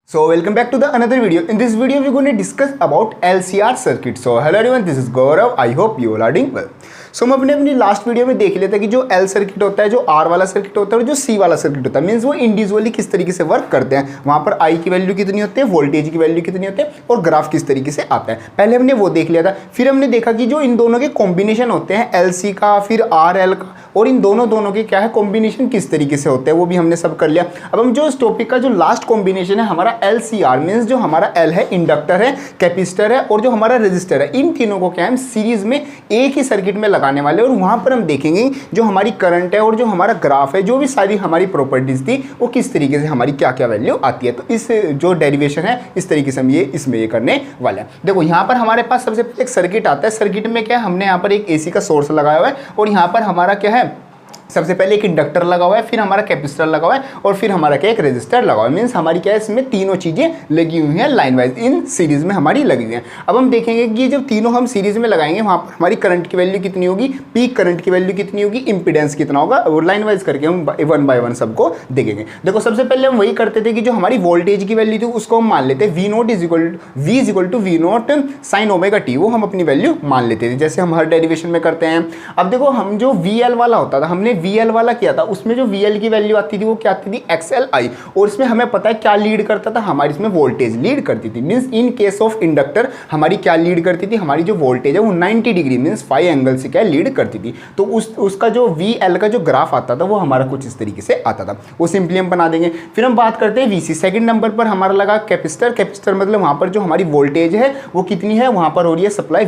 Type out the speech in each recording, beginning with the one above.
So welcome back to the another video. In this video we're going to discuss about LCR circuit. So hello everyone, this is Gaurav. I hope you all are doing well. So हम अपनी last video में देख लेते हैं कि जो L circuit होता है, जो R वाला सर्किट होता है और जो C वाला सर्किट होता है, मीन्स वो इंडिविजुअली किस तरीके से वर्क करते हैं, वहाँ पर I की वैल्यू कितनी होती है, वोल्टेज की वैल्यू कितनी होती है और ग्राफ किस तरीके से आता है। पहले हमने वो देख लिया था, फिर हमने देखा कि जो इन दोनों के कॉम्बिनेशन होते हैं LC का फिर RL का, और इन दोनों के क्या है कॉम्बिनेशन किस तरीके से होते हैं वो भी हमने सब कर लिया। अब हम जो इस टॉपिक का जो लास्ट कॉम्बिनेशन है हमारा LCR, मीन्स जो हमारा L है इंडक्टर है, कैपेसिटर है और जो हमारा रेजिस्टर है, इन तीनों को क्या हम सीरीज में एक ही सर्किट में लगाने वाले, और वहां पर हम देखेंगे जो हमारी करंट है और जो हमारा ग्राफ है, जो भी सारी हमारी प्रॉपर्टीज थी वो किस तरीके से हमारी क्या क्या वैल्यू आती है। तो इस जो डेरिवेशन है इस तरीके से हम इसमें ये करने वाले हैं। देखो यहाँ पर हमारे पास सबसे पहले एक सर्किट आता है। सर्किट में क्या है, हमने यहाँ पर एक AC का सोर्स लगाया हुआ है और यहाँ पर हमारा क्या है, सबसे पहले एक इंडक्टर लगा हुआ है, फिर हमारा कैपेसिटर लगा हुआ है और फिर हमारा क्या एक रेजिस्टर लगा हुआ है। मीन्स हमारी क्या है इसमें तीनों चीजें लगी हुई हैं लाइन वाइज, इन सीरीज में हमारी लगी हुई हैं। अब हम देखेंगे कि जब तीनों हम सीरीज में लगाएंगे वहां पर हमारी करंट की वैल्यू कितनी होगी, पीक करंट की वैल्यू कितनी होगी, इंपीडेंस कितना होगा, और लाइन वाइज करके हम वन बाय वन सबको देखेंगे। देखो सबसे पहले हम वही करते थे कि जो हमारी वोल्टेज की वैल्यू थी उसको हम मान लेते हैं V naught is V naught sine omega t, वो हम अपनी वैल्यू मान लेते थे जैसे हम हर डेरिवेशन में करते हैं। अब देखो हम जो VL वाला होता था, हमने VL वाला किया था, उसमें जो VL की वैल्यू आती थी वो क्या आती थी XLI, और इसमें हमें पता है क्या लीड करता था, हमारी इसमें वोल्टेज लीड करती थी। Means in case of inductor हमारी क्या लीड करती थी, हमारी जो वोल्टेज है वो 90 डिग्री मींस 5 एंगल से क्या लीड करती थी। तो उसका जो VL का जो ग्राफ आता था वो हमारा कुछ इस तरीके से आता था, वो सिंपली हम बना देंगे। फिर हम बात करते हैं VC। सेकंड नंबर पर हमारा लगा कैपेसिटर मतलब वहां पर जो हमारी वोल्टेज है वो कितनी है, वहां पर हो रही है सप्लाई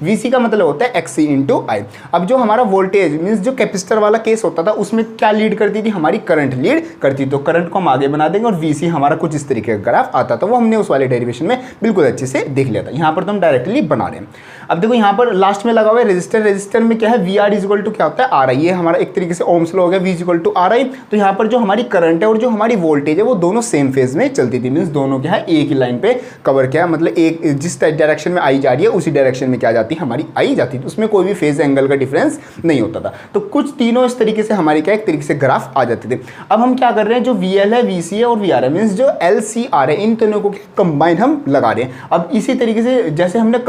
VC का मतलब होता है XC × I। अब जो हमारा वोल्टेज मींस जो कैपेसिटर वाला केस होता था उसमें क्या लीड करती थी, हमारी करंट लीड करती थी। तो करंट को हम आगे बना देंगे और VC हमारा कुछ इस तरीके का ग्राफ आता था, वो हमने उस वाले डेरिवेशन में बिल्कुल अच्छे से देख लिया था। यहाँ पर तो हम डायरेक्टली बना रहे हैं। अब देखो यहाँ पर लास्ट में लगा हुआ है रेजिस्टर में क्या है VR इक्वल टू क्या होता है RI, ये हमारा एक तरीके से ओम्स लॉ हो गया, V इक्वल टू RI। तो यहाँ पर जो हमारी करंट है और जो हमारी वोल्टेज है वो दोनों सेम फेज में चलती थी, मीन्स दोनों क्या है एक ही लाइन पे कवर किया, मतलब एक जिस डायरेक्शन में आई जा रही है उसी डायरेक्शन में क्या जाती है हमारी आई जाती थी, उसमें कोई भी फेज एंगल का डिफरेंस नहीं होता था। तो कुछ तीनों इस तरीके से हमारी क्या एक तरीके से ग्राफ आ जाते थे। अब हम क्या कर रहे हैं, जो VL है VC है और VR है, मींस जो LCR है, इन तीनों को कंबाइन हम लगा रहे हैं। अब इसी तरीके से जैसे हमने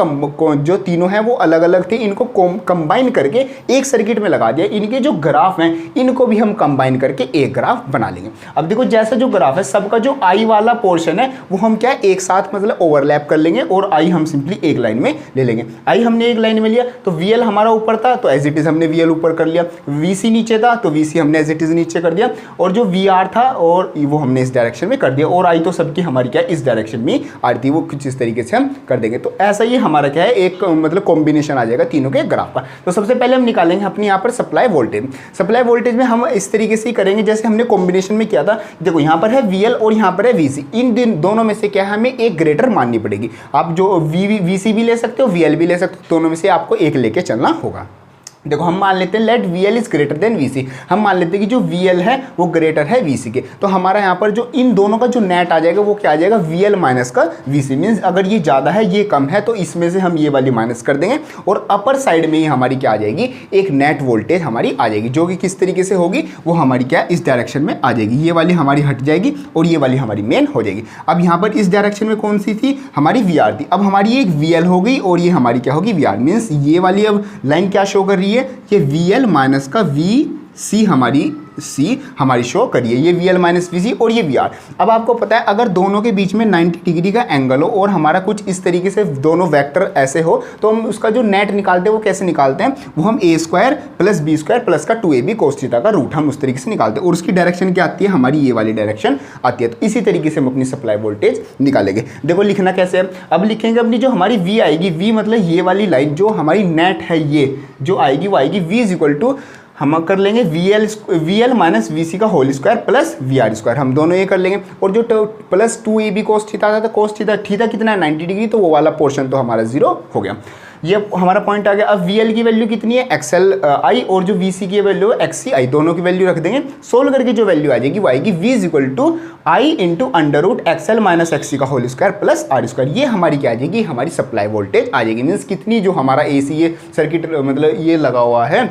जो तीनों हैं वो अलग अलग थे, इनको कंबाइन करके एक सर्किट में लगा दिया। इनके जो ग्राफ हैं इनको भी हम कंबाइन करके एक ग्राफ बना लेंगे। अब देखो जैसा जो ग्राफ है सबका जो I वाला पोर्शन है वो हम क्या एक साथ मतलब ओवरलैप कर लेंगे और I हम सिंपली एक लाइन में ले लेंगे। I हमने एक लाइन में लिया तो VL हमारा ऊपर था तो एज इट इज हमने VL ऊपर कर लिया, VC नीचे था तो VC हमने एज इट इज नीचे कर दिया, और जो VR था और वो हमने इस डायरेक्शन में कर दिया, और I तो सबकी हमारी क्या इस डायरेक्शन में आ रही थी, वो कुछ इस तरीके से हम कर देंगे। तो ऐसा ही हमारा क्या है एक मतलब कॉम्बिनेशन आ जाएगा तीनों के ग्राफ का। तो सबसे पहले हम निकालेंगे अपने यहाँ पर सप्लाई वोल्टेज में हम इस तरीके से ही करेंगे जैसे हमने कॉम्बिनेशन में किया था। देखो यहाँ पर है VL और यहाँ पर है VC, इन दोनों में से क्या है हमें एक ग्रेटर माननी पड़ेगी। आप जो VC भी ले सकते हो, VL भी ले सकते हो, दोनों में से आपको एक लेके चलना होगा। देखो हम मान लेते हैं let VL is greater than VC, हम मान लेते हैं कि जो VL है वो ग्रेटर है VC के। तो हमारा यहाँ पर जो इन दोनों का जो नेट आ जाएगा वो क्या आ जाएगा VL माइनस का VC, मीन्स अगर ये ज़्यादा है ये कम है तो इसमें से हम ये वाली माइनस कर देंगे, और अपर साइड में ही हमारी क्या आ जाएगी एक नेट वोल्टेज हमारी आ जाएगी, जो कि किस तरीके से होगी वो हमारी क्या इस डायरेक्शन में आ जाएगी, ये वाली हमारी हट जाएगी और ये वाली हमारी मेन हो जाएगी। अब यहाँ पर इस डायरेक्शन में कौन सी थी हमारी VR थी, अब हमारी एक VL हो गई और ये हमारी क्या होगी VR, मीन्स ये वाली अब लाइन क्या शो कर रही है ये VL माइनस का VC हमारी शो करिए, ये VL माइनस VC और ये VR। अब आपको पता है अगर दोनों के बीच में 90 डिग्री का एंगल हो और हमारा कुछ इस तरीके से दोनों वेक्टर ऐसे हो तो हम उसका जो नेट निकालते हैं वो कैसे निकालते हैं, वो हम A² + B² + का 2AB cos थीटा का रूट हम उस तरीके से निकालते हैं, और उसकी डायरेक्शन क्या आती है हमारी ये वाली डायरेक्शन आती है। तो इसी तरीके से हम अपनी सप्लाई वोल्टेज निकालेंगे। देखो लिखना कैसे है, अब लिखेंगे अपनी जो हमारी V आएगी, V मतलब ये वाली लाइन जो हमारी नेट है ये जो आएगी वो आएगी V इज इक्वल टू हम कर लेंगे VL माइनस VC का होल स्क्वायर प्लस VR², हम दोनों ये कर लेंगे। और जो प्लस 2AB cos थीटा था, तो cos थीटा कितना है 90 डिग्री, तो वो वाला पोर्शन तो हमारा 0 हो गया, ये हमारा पॉइंट आ गया। अब VL की वैल्यू कितनी है XLI और जो VC की वैल्यू है XCI, दोनों की वैल्यू रख देंगे। सोल्व करके जो वैल्यू आ जाएगी वो आएगी V is equal to I into √XL minus XC का होल स्क्वायर प्लस R²। ये हमारी क्या आ जाएगी हमारी सप्लाई वोल्टेज आ जाएगी, मीन्स कितनी जो हमारा AC ये सर्किट मतलब ये लगा हुआ है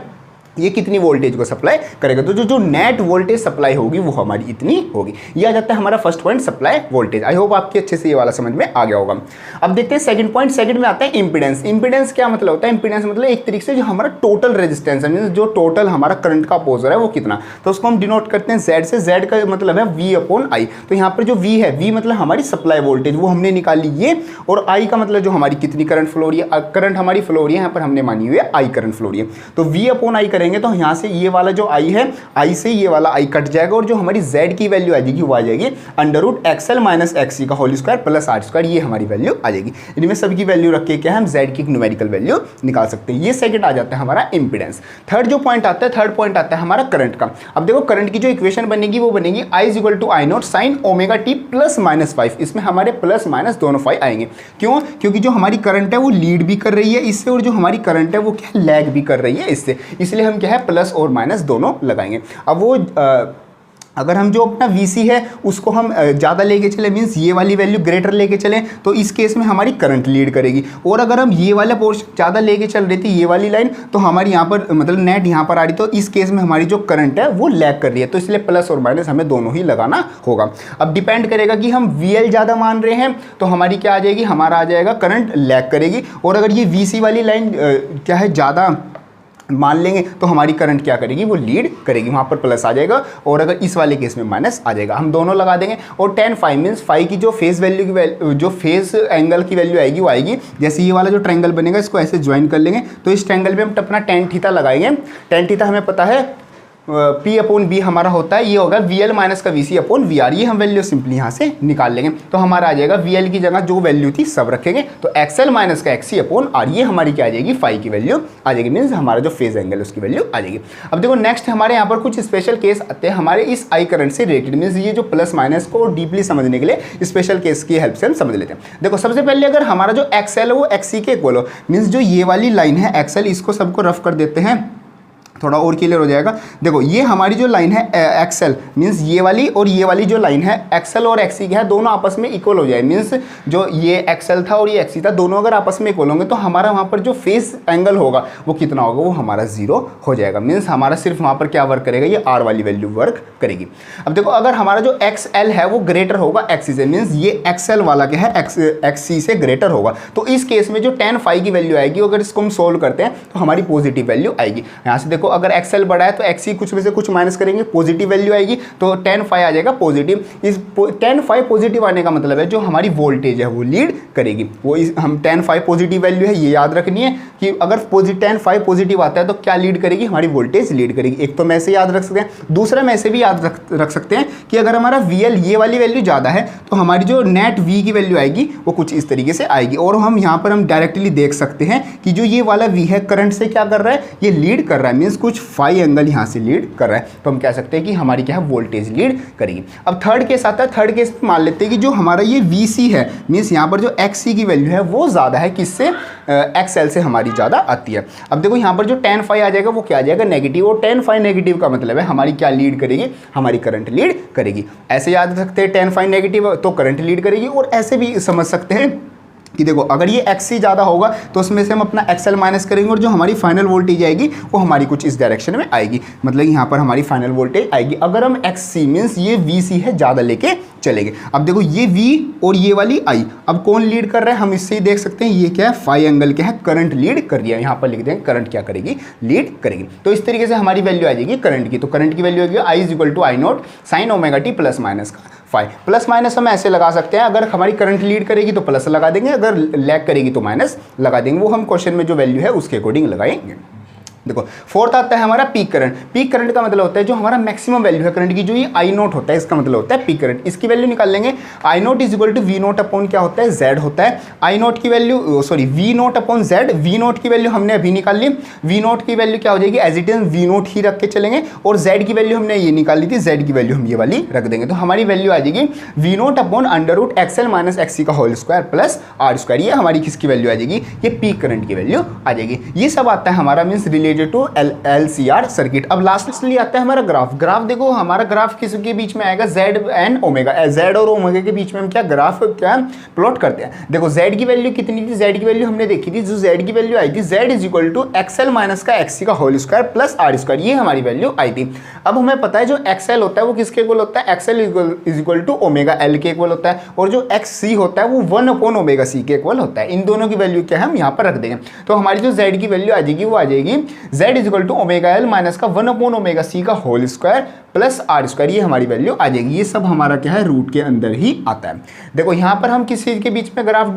ये कितनी वोल्टेज को सप्लाई करेगा, तो जो नेट वोल्टेज सप्लाई होगी वो हमारी इतनी होगी। ये आ जाता है हमारा first point supply voltage. I hope आपके अच्छे से ये वाला समझ में आ गया होगा। अब देखते हैं सेकंड पॉइंट। सेकंड में आता है इंपीडेंस। इंपीडेंस क्या मतलब होता है? इंपीडेंस मतलब एक तरीके से जो हमारा टोटल रेजिस्टेंस है, मींस जो टोटल हमारा करंट का अपोजर है वो कितना, तो उसको हम डिनोट करते हैं Z से। Z का मतलब है V/I। तो यहाँ पर जो V है, V मतलब हमारी सप्लाई वोल्टेज, वो हमने निकाली ये, और I का मतलब जो हमारी कितनी करंट फ्लो हो रही है, करंट हमारी फ्लो हो रही है, यहाँ पर हमने मानी हुई है I करंट फ्लो हो रही है। तो V/I करेंगे तो यहाँ से ये वाला जो I है, I से ये वाला I कट जाएगा, और जो हमारी Z की वैल्यू आ जाएगी वो आ जाएगी √XL - XC का होल स्क्वायर प्लस R²। ये हमारी वैल्यू आ जाएगी। इनमें सबकी वैल्यू रख के क्या हम Z की न्यूमेरिकल वैल्यू निकाल सकते हैं। ये सेकंड आ जाता है हमारा इंपीडेंस। थर्ड जो पॉइंट आता है, थर्ड पॉइंट आता है हमारा करंट का। अब देखो करंट की जो इक्वेशन बनेगी वो बनेगी I = I0 sin ωt +-5। इसमें हमारे प्लस माइनस दोनों 5 आएंगे। क्यों? क्योंकि जो हमारी करंट है वो लीड भी कर रही है इससे, और जो हमारी करंट है वो क्या लैग भी कर रही है इससे, इसलिए हम क्या है प्लस और माइनस दोनों लगाएंगे। अब वो अगर हम जो अपना VC है उसको हम ज़्यादा लेके चले, मीन्स ये वाली वैल्यू ग्रेटर लेके चलें, तो इस केस में हमारी करंट लीड करेगी। और अगर हम ये वाला पोर्शन ज़्यादा लेके चल रही थी, ये वाली लाइन, तो हमारी यहाँ पर मतलब नेट यहाँ पर आ रही, तो इस केस में हमारी जो करंट है वो लैग कर रही है, तो इसलिए प्लस और माइनस हमें दोनों ही लगाना होगा। अब डिपेंड करेगा कि हम VL ज़्यादा मान रहे हैं तो हमारी क्या आ जाएगी, हमारा आ जाएगा करंट लैग करेगी, और अगर ये VC वाली लाइन क्या है ज़्यादा मान लेंगे तो हमारी करंट क्या करेगी, वो लीड करेगी, वहाँ पर प्लस आ जाएगा, और अगर इस वाले केस में माइनस आ जाएगा। हम दोनों लगा देंगे, और tan phi मीन्स फाई की जो फेस वैल्यू की जो फेस एंगल की वैल्यू आएगी वो आएगी, जैसे ये वाला जो ट्रायंगल बनेगा इसको ऐसे ज्वाइन कर लेंगे, तो इस ट्रायंगल में हम अपना tan थीटा लगाएंगे। tan थीटा हमें पता है P/B हमारा होता है, ये होगा VL माइनस का VC/VR। ये हम वैल्यू सिंपली यहाँ से निकाल लेंगे, तो हमारा आ जाएगा VL की जगह जो वैल्यू थी सब रखेंगे, तो XL माइनस का XC/R। ये हमारी क्या आ जाएगी, फाई की वैल्यू आ जाएगी, मीन्स हमारा जो फेज एंगल है उसकी वैल्यू आ जाएगी। अब देखो नेक्स्ट हमारे यहाँ पर कुछ स्पेशल केस आते हैं हमारे इस I करंट से रिलेटेड, मीन्स ये जो प्लस माइनस को डीपली समझने के लिए स्पेशल केस की हेल्प से हम समझ लेते हैं। देखो सबसे पहले अगर हमारा जो XL है वो XC के इक्वल हो, मीन्स जो ये वाली लाइन है XL, इसको सबको रफ कर देते हैं, थोड़ा और क्लियर हो जाएगा। देखो ये हमारी जो लाइन है XL, मीन्स ये वाली और ये वाली जो लाइन है XL और XC क्या है, दोनों आपस में इक्वल हो जाए, मीन्स जो ये XL था और ये XC था, दोनों अगर आपस में इक्वल होंगे तो हमारा वहाँ पर जो फेस एंगल होगा वो कितना होगा, वो हमारा 0 हो जाएगा, मीन्स हमारा सिर्फ वहाँ पर क्या वर्क करेगा, ये R वाली वैल्यू वर्क करेगी। अब देखो अगर हमारा जो XL है वो ग्रेटर होगा XC से, मीन्स ये XL वाला क्या है XC से ग्रेटर होगा, तो इस केस में जो tan phi की वैल्यू आएगी, अगर इसको हम सोल्व करते हैं तो हमारी पॉजिटिव वैल्यू आएगी। यहाँ से देखो अगर XL बड़ा है तो XC कुछ में से कुछ माइनस करेंगे, पॉजिटिव वैल्यू आएगी, तो tan phi आ जाएगा पॉजिटिव। इस tan phi पॉजिटिव आने का मतलब है जो हमारी वोल्टेज है वो लीड करेगी, वो हम tan phi पॉजिटिव वैल्यू है, ये याद रखनी है कि अगर tan phi पॉजिटिव आता है तो क्या लीड करेगी, हमारी वोल्टेज लीड करेगी। एक तो मैं से याद रख सकते हैं, दूसरा मैं से भी याद रख सकते हैं कि अगर हमारा VL ये वाली वैल्यू ज़्यादा है तो हमारी जो नेट V की वैल्यू आएगी वो कुछ इस तरीके से आएगी, और हम यहाँ पर हम डायरेक्टली देख सकते हैं कि जो ये वाला V है करंट से क्या कर रहा है, ये लीड कर रहा है, मीन्स कुछ फाई एंगल यहाँ से लीड कर रहा है, तो हम कह सकते हैं कि हमारी क्या है वोल्टेज लीड करेगी। अब थर्ड केस आता है, थर्ड केस में मान लेते हैं कि जो हमारा ये VC है, मीन्स यहाँ पर जो XC की वैल्यू है वो ज़्यादा है, किससे, XL से हमारी ज़्यादा आती है। अब देखो यहाँ पर जो tan phi आ जाएगा वो क्या आ जाएगा, नेगेटिव, और tan phi नेगेटिव का मतलब है हमारी क्या लीड करेगी, हमारी करंट लीड करेगी। ऐसे याद रख सकते हैं tan phi नेगेटिव तो करंट लीड करेगी, और ऐसे भी समझ सकते हैं कि देखो अगर ये XC ज़्यादा होगा तो उसमें से हम अपना XL माइनस करेंगे, और जो हमारी फाइनल वोल्टेज आएगी वो हमारी कुछ इस डायरेक्शन में आएगी, मतलब यहाँ पर हमारी फाइनल वोल्टेज आएगी अगर हम XC मीन्स ये VC है ज़्यादा लेके चलेंगे। अब देखो ये V और ये वाली I, अब कौन लीड कर रहा है, हम इससे ही देख सकते हैं, ये क्या है फाई एंगल क्या है, करंट लीड कर रही है, यहाँ पर लिख देंगे करंट क्या करेगी, लीड करेगी। तो इस तरीके से हमारी वैल्यू आ जाएगी करंट की, तो करंट की वैल्यू आएगी I = I0 sin ωt plus minus का फाई। प्लस माइनस हम ऐसे लगा सकते हैं, अगर हमारी करंट लीड करेगी तो प्लस लगा देंगे, अगर लैग करेगी तो माइनस लगा देंगे, वो हम क्वेश्चन में जो वैल्यू है उसके अकॉर्डिंग लगाएंगे। देखो फोर्थ आता है हमारा पीक करंट। पीक करंट का मतलब होता है जो हमारा मैक्सिमम वैल्यू है करंट की, जो ये I0 होता है, इसका मतलब होता है पीक करंट। इसकी वैल्यू निकाल लेंगे, I0 = V0 अपॉन क्या होता है, Z होता है। I0 की value sorry V0 upon Z, V0 की वैल्यू हमने अभी निकाल ली, V0 की वैल्यू क्या हो जाएगी, एज इट इज V0 ही रख के चलेंगे, और Z की वैल्यू हमने ये निकाल ली थी, Z की वैल्यू हम ये वाली रख देंगे, तो हमारी वैल्यू आ जाएगी V0 अपॉन √XL - XC का होल स्क्वायर प्लस R²। ये हमारी किसकी वैल्यू आ जाएगी, ये पीक करंट की वैल्यू आ जाएगी। ये सब आता है हमारा means related related to LCR circuit. अब लास्टली आता है हमारा ग्राफ। ग्राफ देखो हमारा ग्राफ किसके बीच में आएगा, जेड एंड ओमेगा, जेड और ओमेगा के बीच में हम क्या ग्राफ क्या प्लॉट करते हैं। देखो जेड की वैल्यू कितनी थी, जेड की वैल्यू हमने देखी थी, जो जेड की वैल्यू आई थी Z is equal to XL minus का एक्ससी का whole square plus R square, ये हमारी वैल्यू आई थी। अब हमें पता है जो एक्सएल होता है वो किसके इक्वल होता है, XL is equal to omega L के इक्वल होता है, और जो एक्ससी होता है वो 1/ओमेगा सी के इक्वल होता है। इन दोनों की वैल्यू क्या है हम यहाँ पर रख देंगे, तो हमारी जो जेड की वैल्यू आ जाएगी वो आ जाएगी Z is equal to omega L minus का 1/ओमेगा सी का whole square plus R square, ये हमारी वैल्यू आ जाएगी। ये सब हमारा क्या है, रूट के अंदर ही आता है। देखो यहाँ पर हम किस चीज़ के बीच में ग्राफ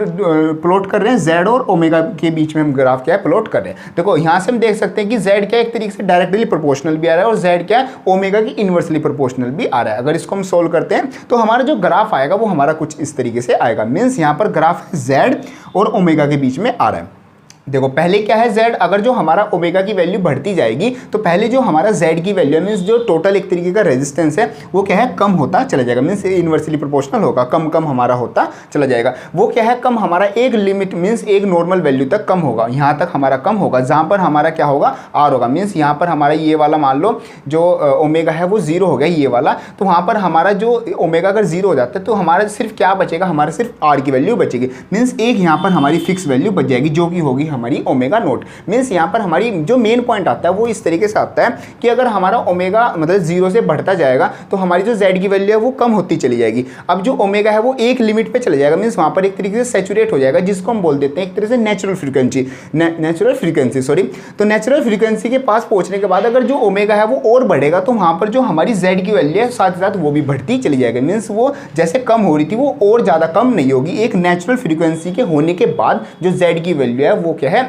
प्लॉट कर रहे हैं, जेड और ओमेगा के बीच में हम ग्राफ क्या है प्लॉट कर रहे हैं। देखो यहाँ से हम देख सकते हैं कि जेड क्या एक तरीके से डायरेक्टली प्रोपोर्शनल भी आ रहा है और जेड क्या है ओमेगा की इनवर्सली प्रोपोर्शनल भी आ रहा है। अगर इसको हम सोल्व करते हैं तो हमारा जो ग्राफ आएगा वो हमारा कुछ इस तरीके से आएगा। मीन्स यहाँ पर ग्राफ जेड और ओमेगा के बीच में आ रहा है। देखो पहले क्या है जेड, अगर जो हमारा ओमेगा की वैल्यू बढ़ती जाएगी तो पहले जो हमारा जेड की वैल्यू मीन्स जो टोटल एक तरीके का रेजिस्टेंस है वो क्या है कम होता चला जाएगा, मीन्स इनवर्सली प्रोपोर्शनल होगा, कम कम हमारा होता चला जाएगा। वो क्या है कम हमारा एक लिमिट मीन्स एक नॉर्मल वैल्यू तक कम होगा, यहाँ तक हमारा कम होगा, जहाँ पर हमारा क्या होगा आर होगा। मीन्स यहाँ पर हमारा ये वाला मान लो जो ओमेगा है वो 0 हो गया ये वाला, तो वहाँ पर हमारा जो ओमेगा अगर 0 हो जाता है तो हमारा सिर्फ क्या बचेगा, हमारा सिर्फ आर की वैल्यू बचेगी। मीन्स एक यहाँ पर हमारी फिक्स वैल्यू बच जाएगी जो कि होगी हमारी ओमेगा नोट। मीन्स यहाँ पर हमारी जो मेन पॉइंट आता है वो इस तरीके से आता है कि अगर हमारा ओमेगा मतलब 0 से बढ़ता जाएगा तो हमारी जो जेड की वैल्यू है वो कम होती चली जाएगी। अब जो ओमेगा है वो एक लिमिट पे चले जाएगा, मीन्स वहाँ पर एक तरीके से सैचुरेट हो जाएगा, जिसको हम बोल देते हैं एक तरह से नेचुरल फ्रीक्वेंसी सॉरी। तो नेचुरल फ्रीक्वेंसी के पास पहुंचने के बाद अगर जो ओमेगा है वो और बढ़ेगा तो वहाँ पर जो हमारी जेड की वैल्यू है साथ ही साथ वो भी बढ़ती चली जाएगी। मीन्स वो जैसे कम हो रही थी वो और ज़्यादा कम नहीं होगी। एक नेचुरल फ्रीक्वेंसी के होने के बाद जो जेड की वैल्यू है वो क्या है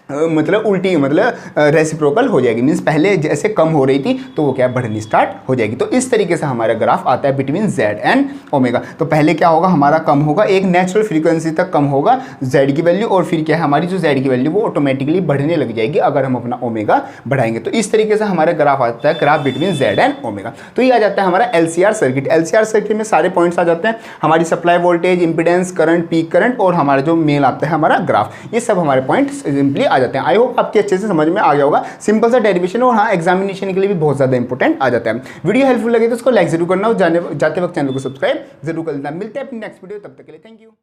मतलब उल्टी मतलब रेसिप्रोकल हो जाएगी। मीन्स पहले जैसे कम हो रही थी तो वो क्या बढ़नी स्टार्ट हो जाएगी। तो इस तरीके से हमारा ग्राफ आता है बिटवीन जेड एंड ओमेगा। तो पहले क्या होगा हमारा कम होगा, एक नेचुरल फ्रीक्वेंसी तक कम होगा जेड की वैल्यू, और फिर क्या है हमारी जो जेड की वैल्यू वो ऑटोमेटिकली बढ़ने लग जाएगी अगर हम अपना ओमेगा बढ़ाएंगे। तो इस तरीके से हमारा ग्राफ आता है, graph between Z and omega. तो ये आ जाता है हमारा LCR सर्किट। LCR सर्किट में सारे पॉइंट्स आ जाते हैं, हमारी supply voltage, impedance, current, peak current और हमारा जो मेल आता है हमारा ग्राफ, ये सब हमारे पॉइंट सिंपली आ जाते हैं। आई होप आपके अच्छे से समझ में आ गया होगा। सिंपल सा डेरिवेशन और हाँ एग्जामिनेशन के लिए भी बहुत ज्यादा इंपॉर्टेंट आ जाता है। वीडियो हेल्पफुल लगे तो उसको लाइक जरूर करना और जाते वक्त चैनल को सब्सक्राइब जरूर कर देना। मिलते हैं अपनी नेक्स्ट वीडियो, तब तक के लिए थैंक यू।